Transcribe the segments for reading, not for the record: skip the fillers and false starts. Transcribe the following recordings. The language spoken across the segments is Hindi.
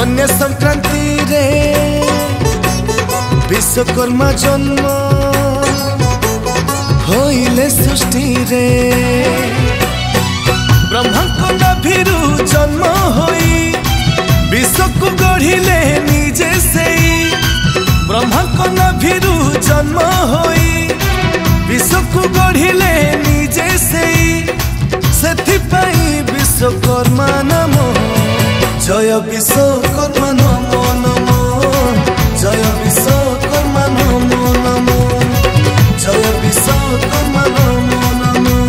कन्या संक्रांति रे विश्वकर्मा जन्म होइले सृष्टि रे ब्रह्मांको नाभिरु जन्म होई विश्व को गढ़िले निजे सेई ब्रह्मांको नाभिरु जन्म होई विश्व को गढ़िले निजे सेई सेथिपाई विश्वकर्मा नाम जय विश्वकर्मा नमो नमो जय विश्वकर्मा नमो नमो जय विश्वकर्मा नमो नमो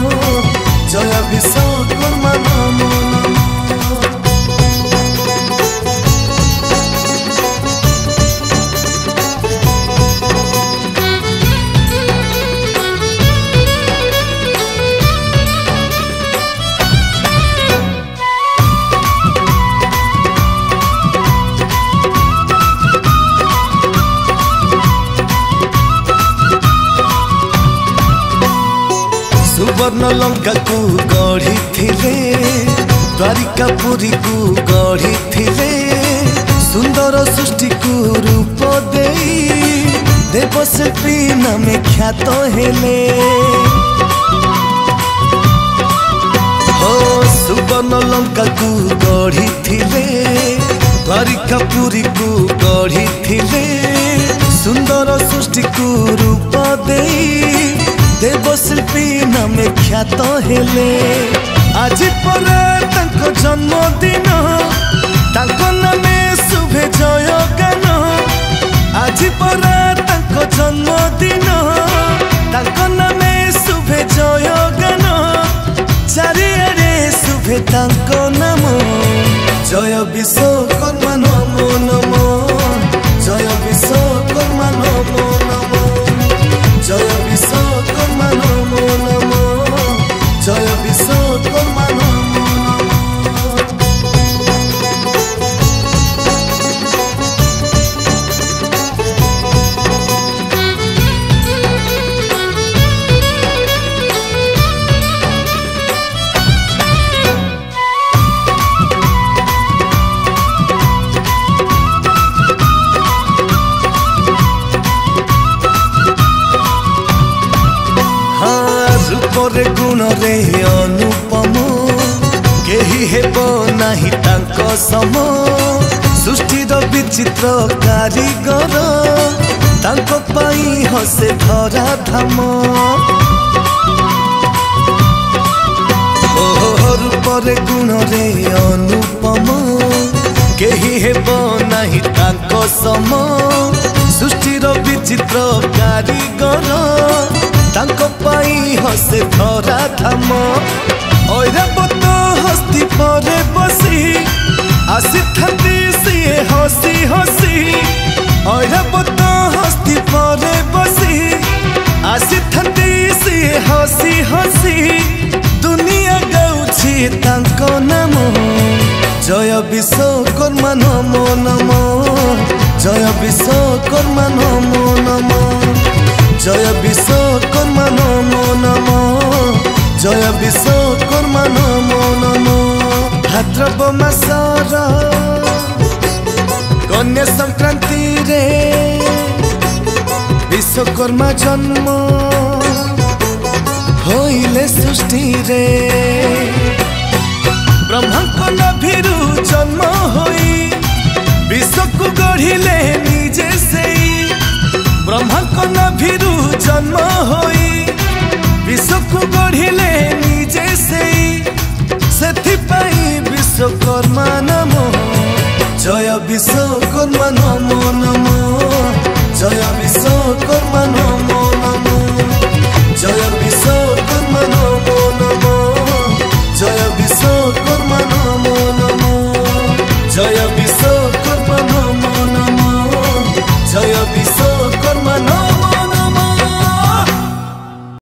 जय विश्वकर्मा नमो नमो। सुवर्ण लंका को गढ़ी थिले द्वारिकापुरी को गढ़ी थिले सुंदर सृष्टि को रूप देई देवशिल्पी नामे ख्यात हेले हो सुवर्ण लंका को गढ़ी थिले द्वारिकापुरी को गढ़ी थिले सुंदर सृष्टि को रूप देई देवशिल्पी नामे ख्यात हेले आज पर तांको जन्मदिन तांको नामे शुभे जय गान आज पर तांको जन्मदिन तांको नामे शुभे जय गान चारिआडे शुभे तांको नाम जय विश्वकर्मा नमो नमो जय विश्वकर्मा नमो नमो जय विश्वकर्मा नमो नमो जय विश्वकर्मा नमो नमो। रूपरे गुण रे अनुपम केही हेब नाही तांको सम सृष्टिर विचित्र कारीगर तांको पाई हसे धरा धाम रूपरे गुण रे अनुपम केही हेब नाही तांको सम सृष्टिर विचित्र कारीगर तांको पाई हसे धरा धाम ऐरावत हस्ती परे बसी आसी थांती सिए हसी हसी ऐरावत हस्ती परे बसी आसी थांती सिए हसी हसी दुनिया गाउछि तांको नाम जय विश्वकर्मा नमो नमो जय विश्वकर्मा नमो नमो जय विश्वकर्मा नमो नमो जय विश्वकर्मा नमो नमो। भाद्रव मासर कन्या संक्रांति रे विश्वकर्मा जन्म होइले सृष्टि रे ब्रह्मांको नाभिरु जन्म होई विश्व को गढ़िले निजे सेई ब्रह्मांको नाभिरु जन्म होई विश्व को गढ़िले निजे सेई सेथिपाई विश्वकर्मा नाम जय विश्वकर्मा नमो नमो जय विश्वकर्मा नमो